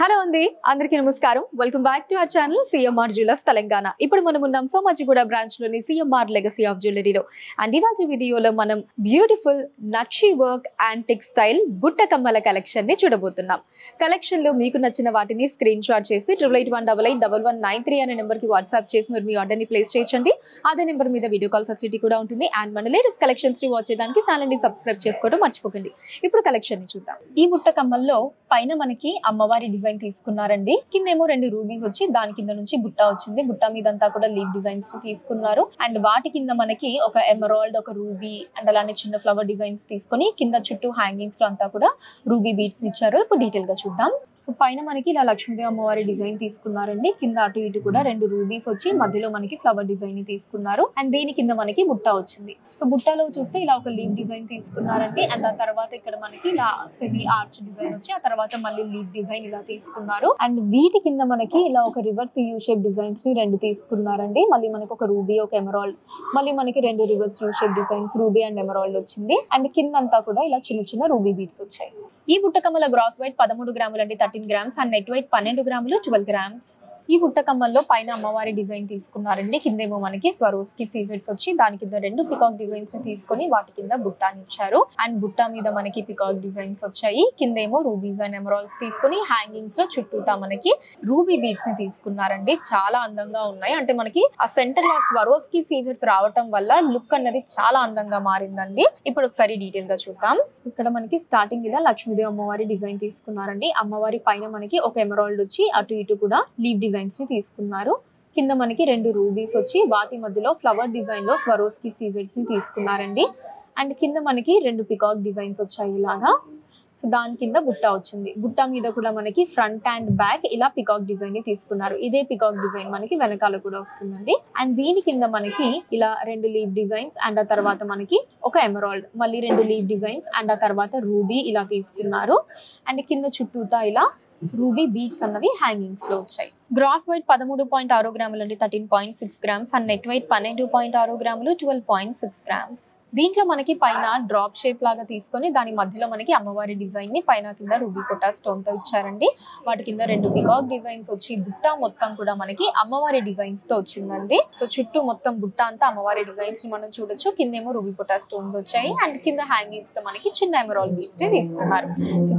Hello అండి, అందరికీ నమస్కారం. Welcome back to our channel CMR jewellers Telangana. ఇప్పుడు మనం ఉన్నాం సోమాజిగూడ బ్రాంచ్ లోని సిఎంఆర్ లెగసీ ఆఫ్ జ్యువెలరీలో. అండ్ ఇవాళ వీడియోలో మనం beautiful nakshi work and textile బుట్ట కమ్మల కలెక్షన్ ని చూడబోతున్నాం. కలెక్షన్ లో మీకు నచ్చిన వాటిని స్క్రీన్ షాట్ చేసి 8881881193 అనే నెంబర్ కి వాట్సాప్ చేసి మీరు మీ ఆర్డర్ ని ప్లేస్ చేయొచ్చండి. అదే నెంబర్ మీద వీడియో కాల్ ఫెసిలిటీ కూడా ఉంటుంది. అండ్ మన లేటెస్ట్ కలెక్షన్స్ ని వాచ్ చేయడానికి ఛానల్ ని సబ్స్క్రైబ్ చేసుకోవడం మర్చిపోకండి. ఇప్పుడు కలెక్షన్ ని చూద్దాం. ఈ బుట్ట కమ్మల్లో పైన మనకి అమ్మవారి డిజైన్ తీసుకున్నారండి. కిందేమో 2 రూబీస్ వచ్చి దాని కింద నుంచి బుట్ట వచ్చింది. బుట్ట మీదంతా కూడా లీవ్ డిజైన్స్ తీసుకున్నారు. అండ్ వాటి కింద మనకి ఒక ఎమరాల్డ్, ఒక రూబీ అండ్ అలానే చిన్న ఫ్లవర్ డిజైన్స్ తీసుకొని కింద చుట్టూ హ్యాంగింగ్స్ లో అంతా కూడా రూబీ బీడ్స్ ఇచ్చారు. ఇప్పుడు డీటెయిల్ గా చూద్దాం. సో పైన మనకి ఇలా లక్ష్మీదేవి అమ్మవారి డిజైన్ తీసుకున్నారండి. కింద అటు ఇటు కూడా 2 రూబీస్ వచ్చి మధ్యలో మనకి ఫ్లవర్ డిజైన్ ని తీసుకున్నారు. అండ్ దీని కింద మనకి బుట్ట వచ్చింది. సో బుట్టలో చూస్తే ఇలా ఒక లీవ్ డిజైన్ తీసుకున్నారండి. అండ్ ఆ తర్వాత ఇక్కడ మనకి ఇలా సెమీ ఆర్చ్ డిజైన్ వచ్చి ఆ తర్వాత మళ్ళీ లీవ్ డిజైన్ ఇలా తీసుకున్నారు. అండ్ వీటి కింద మనకి ఇలా ఒక రివర్స్ యూ షేప్ డిజైన్స్ ని 2 తీసుకున్నారండి. మళ్ళీ మనకి ఒక రూబీ, ఒక ఎమరాల్డ్, మళ్ళీ మనకి 2 reverse U shape designs ruby and emerald వచ్చింది. అండ్ కింద అంతా కూడా ఇలా చిన్న చిన్న రూబీ బీడ్స్ వచ్చాయి. ఈ బుట్ట కమ్మల గ్రాస్ వెయిట్ 13 గ్రాములు అండి, 13 గ్రామ్స్. అండ్ నెట్ వెయిట్ 12 గ్రాములు, 12 గ్రామ్స్. ఈ బుట్ట కమ్మల్లో పైన అమ్మవారి డిజైన్ తీసుకున్నారండి. కిందేమో మనకి స్వరోస్కి సీజెట్స్ వచ్చి దాని కింద 2 పికాక్ డిజైన్స్ తీసుకొని వాటి కింద బుట్టాని ఇచ్చారు. అండ్ బుట్ట మీద మనకి పికాక్ డిజైన్స్ వచ్చాయి. కిందేమో రూబీస్ అండ్ ఎమరాల్డ్స్ తీసుకొని హ్యాంగింగ్స్ లో చుట్టూతా మనకి రూబీ బీడ్స్ ని తీసుకున్నారండి. చాలా అందంగా ఉన్నాయి. అంటే మనకి ఆ సెంటర్ లో స్వరోస్కి సీజెట్స్ రావటం వల్ల లుక్ అన్నది చాలా అందంగా మారిందండి. ఇప్పుడు ఒకసారి డీటెయిల్ గా చూద్దాం. ఇక్కడ మనకి స్టార్టింగ్ ఇలా లక్ష్మీదేవి అమ్మవారి డిజైన్ తీసుకున్నారండి. అమ్మవారి పైన మనకి ఒక ఎమరాల్డ్ వచ్చి అటు ఇటు కూడా లీవ్ డిజైన్స్ ని తీసుకున్నారు. కింద మనకి 2 రూబీస్ వచ్చి వాటి మధ్యలో ఫ్లవర్ డిజైన్ లో స్వరోస్కి సీజెట్స్ ని తీసుకున్నారండి. అండ్ కింద మనకి 2 పికాక్ డిజైన్స్ వచ్చాయి ఇలాగా. సో దాని కింద బుట్ట వచ్చింది. బుట్ట మీద కూడా మనకి ఫ్రంట్ అండ్ బ్యాక్ ఇలా పికాక్ డిజైన్ ని తీసుకున్నారు. ఇదే పికాక్ డిజైన్ మనకి వెనకాల కూడా వస్తుందండి. అండ్ దీని కింద మనకి ఇలా 2 లీవ్ డిజైన్స్ అండ్ ఆ తర్వాత మనకి ఒక ఎమరాల్డ్, మళ్ళీ 2 లీవ్ డిజైన్స్ అండ్ ఆ తర్వాత రూబీ ఇలా తీసుకున్నారు. అండ్ కింద చుట్టూతా ఇలా రూబీ బీడ్స్ అన్నవి హ్యాంగింగ్స్ లో వచ్చాయి. గ్రాస్ వెయిట్ 13.6 గ్రాములు అండి, 13.6 గ్రామ్స్. అండ్ నెట్ వెయిట్ 12.6 గ్రాములు, 12.6 గ్రామ్స్. దీంట్లో మనకి పైన డ్రాప్ షేప్ లాగా తీసుకొని దాని మధ్యలో మనకి అమ్మవారి డిజైన్ ని పైన కింద రూబీ పొటా స్టోన్ తో ఇచ్చారండి. వాటి కింద 2 పికాక్ డిజైన్స్ వచ్చి బుట్ట మొత్తం కూడా మనకి అమ్మవారి డిజైన్స్ తో వచ్చిందండి. సో చుట్టూ మొత్తం బుట్ట అంతా అమ్మవారి డిజైన్స్ ని మనం చూడొచ్చు. కిందేమో రూబీ పొటా స్టోన్స్ వచ్చాయి. అండ్ కింద హ్యాంగింగ్స్ లో మనకి చిన్న ఎమరాల్డ్ బీడ్స్ ని తీసుకున్నారు.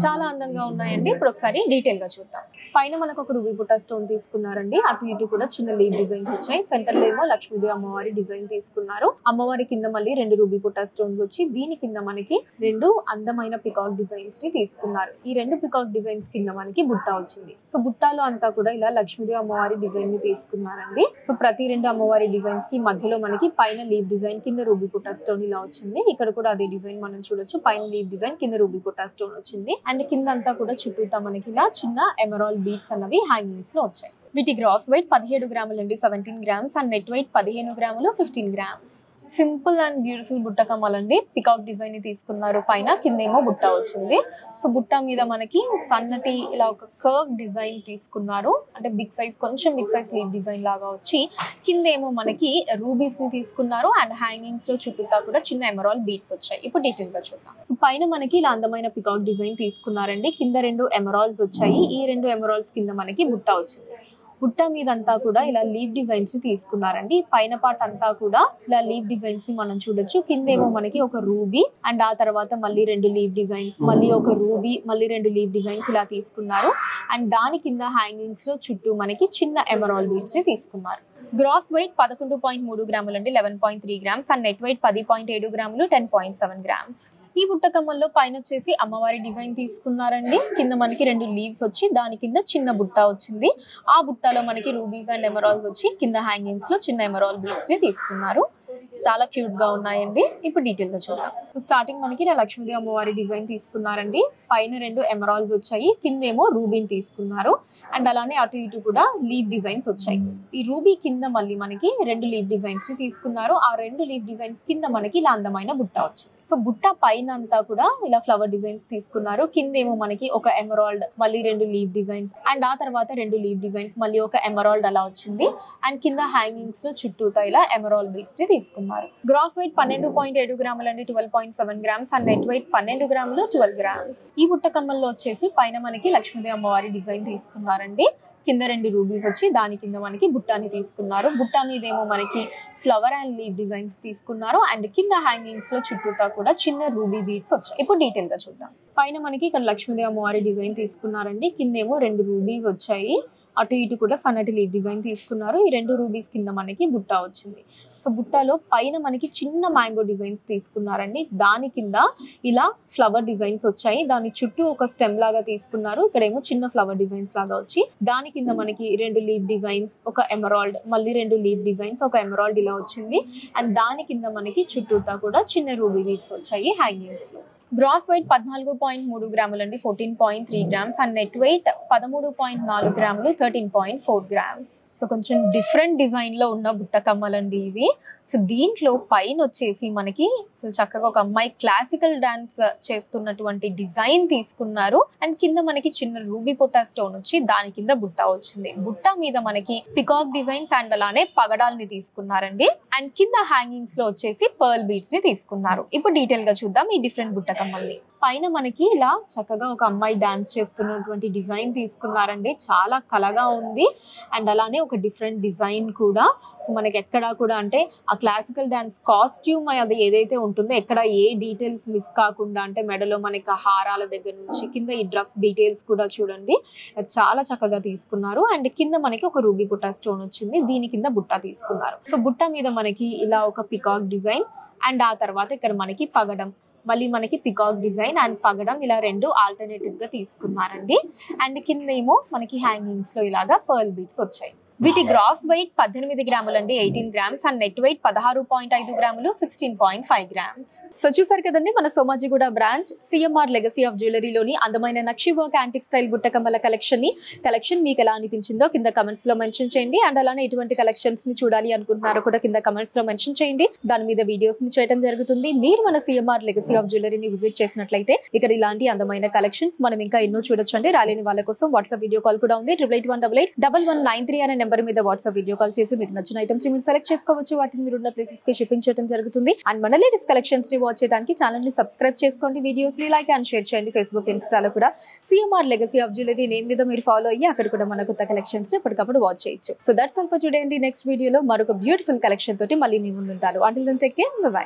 చాలా అందంగా ఉన్నాయండి. ఇప్పుడు ఒకసారి డీటెయిల్ గా చూద్దాం. పైన మనకు ఒక రూబీ పొటా స్టోన్ తీసుకున్నారండి. అటు ఇటు కూడా చిన్న లీవ్ డిజైన్స్ వచ్చాయి. సెంటర్ లో ఏమో లక్ష్మీదేవి అమ్మవారి డిజైన్ తీసుకున్నారు. అమ్మవారి కింద మళ్ళీ 2 రూబీ పొటా స్టోన్స్ వచ్చి దీని కింద మనకి 2 అందమైన పికాక్ డిజైన్స్ ని తీసుకున్నారు. ఈ 2 పికాక్ డిజైన్స్ కింద మనకి బుట్ట వచ్చింది. సో బుట్టాలో అంతా కూడా ఇలా లక్ష్మీదేవి అమ్మవారి డిజైన్ ని తీసుకున్నారండి. సో ప్రతి 2 అమ్మవారి డిజైన్స్ కి మధ్యలో మనకి పైన లీవ్ డిజైన్, కింద రూబీ పొటా స్టోన్ ఇలా వచ్చింది. ఇక్కడ కూడా అదే డిజైన్ మనం చూడొచ్చు. పైన లీవ్ డిజైన్, కింద రూబీ పొటా స్టోన్ వచ్చింది. అండ్ కింద అంతా కూడా చుట్టూతా మనకి ఇలా చిన్న ఎమరాల్డ్ బీడ్స్ అన్నవి హ్యాంగింగ్స్ లో వచ్చాయి. వీటి గ్రాస్ వెయిట్ 17 గ్రాములు అండి, 17 గ్రామ్స్. అండ్ నెట్ వెయిట్ 15 గ్రాములు, 15 గ్రామ్స్. సింపుల్ అండ్ బ్యూటిఫుల్ బుట్ట కమ్మలండి. పికాక్ డిజైన్ ని తీసుకున్నారు. పైన కిందేమో బుట్ట వచ్చింది. సో బుట్ట మీద మనకి సన్నటి ఇలా ఒక కర్వ్ డిజైన్ తీసుకున్నారు. అంటే బిగ్ సైజ్, కొంచెం బిగ్ సైజ్ లీవ్ డిజైన్ లాగా వచ్చి కిందేమో మనకి రూబీస్ ని తీసుకున్నారు. అండ్ హ్యాంగింగ్స్ లో చుట్టూతా కూడా చిన్న ఎమరాల్డ్ బీడ్స్ వచ్చాయి. ఇప్పుడు డీటెయిల్ గా చూద్దాం. సో పైన మనకి ఇలా అందమైన పికాక్ డిజైన్ తీసుకున్నారండి. కింద 2 ఎమరాల్డ్స్ వచ్చాయి. ఈ 2 ఎమరాల్డ్స్ కింద మనకి బుట్ట వచ్చింది. బుట్ట మీద అంతా కూడా ఇలా లీవ్ డిజైన్స్ ని తీసుకున్నారండి. పైన పార్ట్ అంతా కూడా ఇలా లీవ్ డిజైన్స్ ని మనం చూడొచ్చు. కిందేమో మనకి ఒక రూబీ అండ్ ఆ తర్వాత మళ్ళీ 2 లీవ్ డిజైన్స్, మళ్ళీ ఒక రూబీ, మళ్ళీ 2 లీవ్ డిజైన్స్ ఇలా తీసుకున్నారు. అండ్ దాని కింద హ్యాంగింగ్స్ లో చుట్టూ మనకి చిన్న ఎమరాల్డ్ బీడ్స్ ని తీసుకున్నారు. గ్రాస్ వెయిట్ 11.3 గ్రాములు అండి, 11.3 గ్రామ్స్. అండ్ నెట్ వెయిట్ 10.7 గ్రాములు, 10.7 గ్రామ్స్. ఈ బుట్ట కమ్మల్లో పైన వచ్చేసి అమ్మవారి డిజైన్ తీసుకున్నారండి. కింద మనకి 2 లీవ్స్ వచ్చి దాని కింద చిన్న బుట్ట వచ్చింది. ఆ బుట్టలో మనకి రూబీస్ అండ్ ఎమరాల్డ్స్ వచ్చి కింద హ్యాంగింగ్స్ లో చిన్న ఎమరాల్డ్ బీడ్స్ ని తీసుకున్నారు. చాలా క్యూట్ గా ఉన్నాయండి. ఇప్పుడు డీటెయిల్ గా చూద్దాం. స్టార్టింగ్ మనకి ఇలా లక్ష్మీదేవి అమ్మవారి డిజైన్ తీసుకున్నారండి. పైన 2 ఎమరాల్డ్స్ వచ్చాయి. కిందేమో రూబీని తీసుకున్నారు. అండ్ అలానే అటు ఇటు కూడా లీవ్ డిజైన్స్ వచ్చాయి. ఈ రూబీ కింద మళ్ళీ మనకి 2 లీవ్ డిజైన్స్ ని తీసుకున్నారు. ఆ 2 లీవ్ డిజైన్స్ కింద మనకి ఇలా అందమైన బుట్ట వచ్చింది. సో బుట్ట పైన అంతా కూడా ఇలా ఫ్లవర్ డిజైన్స్ తీసుకున్నారు. కిందేమో మనకి ఒక ఎమరాల్డ్, మళ్ళీ 2 లీవ్ డిజైన్స్, అండ్ ఆ తర్వాత 2 లీవ్ డిజైన్స్, మళ్ళీ ఒక ఎమరాల్డ్ అలా వచ్చింది. అండ్ కింద హ్యాంగింగ్స్ లో చుట్టూతా ఇలా ఎమరాల్డ్ బీడ్స్ ని తీసుకున్నారు. గ్రాస్ వెయిట్ 12.7 గ్రాములు అండి, 12.7 గ్రామ్స్. అండ్ నెట్ వెయిట్ 12 గ్రాములు, 12 గ్రామ్స్. ఈ బుట్ట కమ్మల్లో వచ్చేసి పైన మనకి లక్ష్మీదేవి అమ్మవారి డిజైన్ తీసుకున్నారండి. కింద 2 రూబీస్ వచ్చి దాని కింద మనకి బుట్టాని తీసుకున్నారు. బుట్టా మీదేమో మనకి ఫ్లవర్ అండ్ లీవ్ డిజైన్స్ తీసుకున్నారు. అండ్ కింద హ్యాంగింగ్స్ లో చుట్టూతా కూడా చిన్న రూబీ బీడ్స్ వచ్చాయి. ఇప్పుడు డీటెయిల్ గా చూద్దాం. పైన మనకి ఇక్కడ లక్ష్మీదేవి అమ్మవారి డిజైన్ తీసుకున్నారండి. కిందేమో 2 రూబీస్ వచ్చాయి. అటు ఇటు కూడా సన్నటి లీవ్ డిజైన్ తీసుకున్నారు. ఈ 2 రూబీస్ కింద మనకి బుట్ట వచ్చింది. సో బుట్టలో పైన మనకి చిన్న మ్యాంగో డిజైన్స్ తీసుకున్నారండి. దాని కింద ఇలా ఫ్లవర్ డిజైన్స్ వచ్చాయి. దాని చుట్టూ ఒక స్టెమ్ లాగా తీసుకున్నారు. ఇక్కడేమో చిన్న ఫ్లవర్ డిజైన్స్ లాగా వచ్చి దాని కింద మనకి 2 లీవ్ డిజైన్స్, ఒక ఎమరాల్డ్, మళ్ళీ 2 లీవ్ డిజైన్స్, ఒక ఎమరాల్డ్ ఇలా వచ్చింది. అండ్ దాని కింద మనకి చుట్టూతా కూడా చిన్న రూబీ బీడ్స్ వచ్చాయి హ్యాంగింగ్స్ లో. గ్రాస్ వెయిట్ 14.3 గ్రాములు అండి, 14.3 గ్రామ్స్. అండ్ నెట్ వెయిట్ 13.4 గ్రాములు, 13.4 గ్రామ్స్. సో కొంచెం డిఫరెంట్ డిజైన్ లో ఉన్న బుట్ట కమ్మలండి ఇవి. సో దీంట్లో పైన వచ్చేసి మనకి చక్కగా ఒక అమ్మాయి క్లాసికల్ డాన్స్ చేస్తున్నటువంటి డిజైన్ తీసుకున్నారు. అండ్ కింద మనకి చిన్న రూబీ పొట్టా స్టోన్ వచ్చి దాని కింద బుట్ట వచ్చింది. బుట్ట మీద మనకి పికాక్ డిజైన్స్ అండ్ అలానే పగడాల్ని తీసుకున్నారండి. అండ్ కింద హ్యాంగింగ్స్ లో వచ్చేసి పర్ల్ బీడ్స్ ని తీసుకున్నారు. ఇప్పుడు డీటెయిల్ గా చూద్దాం ఈ డిఫరెంట్ బుట్ట కమ్మల్ని. పైన మనకి ఇలా చక్కగా ఒక అమ్మాయి డాన్స్ చేస్తున్నటువంటి డిజైన్ తీసుకున్నారండి. చాలా కలగా ఉంది. అండ్ అలానే ఒక డిఫరెంట్ డిజైన్ కూడా. సో మనకి ఎక్కడా కూడా అంటే ఆ క్లాసికల్ డాన్స్ కాస్ట్యూమ్ అది ఏదైతే ఉంటుందో ఎక్కడ ఏ డీటెయిల్స్ మిస్ కాకుండా, అంటే మెడలో మనకి హారాల దగ్గర నుంచి కింద ఈ డ్రెస్ డీటెయిల్స్ కూడా చూడండి చాలా చక్కగా తీసుకున్నారు. అండ్ కింద మనకి ఒక రూబీ బుట్టా స్టోన్ వచ్చింది. దీని కింద బుట్ట తీసుకున్నారు. సో బుట్ట మీద మనకి ఇలా ఒక పికాక్ డిజైన్, అండ్ ఆ తర్వాత ఇక్కడ మనకి పగడం, మళ్ళీ మనకి పికాక్ డిజైన్ అండ్ పగడం ఇలా 2 ఆల్టర్నేటివ్ గా తీసుకున్నారండి. అండ్ కింద ఏమో మనకి హ్యాంగింగ్స్ లో ఇలాగా పర్ల్ బీడ్స్ వచ్చాయి. వీటి గ్రాస్ వెయిట్ 18 గ్రాములు అండి, 18 గ్రామ్స్. అండ్ నెట్ వెయిట్ 16.5 గ్రాములు, 16.5 గ్రామ్స్. సో చూసారు కదండి మన Somajiguda branch CMR legacy of జ్యువెలరీలోని అందమైన నక్షి వర్క్ యాంటిక్ స్టైల్ బుట్టకమ్మల కలెక్షన్ మీకు ఎలా అనిపించిందో కింద కమెంట్స్ లో మెన్షన్ చేయండి. అండ్ అలానే ఎటువంటి కలెక్షన్స్ ని చూడాలి అనుకుంటున్నారో కూడా కింద కమెంట్స్ లో మెన్షన్ చేయండి. దాని మీద వీడియోస్ ని చేయడం జరుగుతుంది. మీరు మన సిఎంఆర్ లెగసీ ఆఫ్ జ్యువెలరీని విజిట్ చేసినట్లయితే ఇక్కడ ఇలాంటి అందమైన కలెక్షన్స్ మనం ఇంకా ఎన్నో చూడొచ్చు అండి. రాలేని వాళ్ళ కోసం వాట్సాప్ వీడియో కాల్ కూడా ఉంది. 8818881193 అనే నెంబర్ మీద వాట్సాప్ వీడియో కాల్ చేసి మీకు నచ్చిన ఐటమ్స్ మీరు సెలెక్ట్ చేసుకోవచ్చు. వాటిని మీరు ఉన్న ప్లేసెస్ కి షిప్పింగ్ చేయడం జరుగుతుంది. అండ్ మన లేటెస్ట్ కలెక్షన్స్ ని వాచ్ చేయడానికి ఛానల్ ని సబ్స్క్రైబ్ చేసుకోండి. వీడియోస్ ని లైక్ అండ్ షేర్ చేయండి. ఫేస్బుక్, ఇన్స్టాలో కూడా CMR legacy of jewellery name మీద మీరు ఫాలో అయ్యి అక్కడ కూడా మన కొత్త కలెక్షన్స్ ని ఎప్పటికప్పుడు వాచ్ చేయొచ్చు. So that's all for today అండి. నెక్స్ట్ వీడియోలో మరొక బ్యూటిఫుల్ కలెక్షన్ తోటి మళ్ళీ మీ ముందు ఉంటారు. Until then take care, bye by.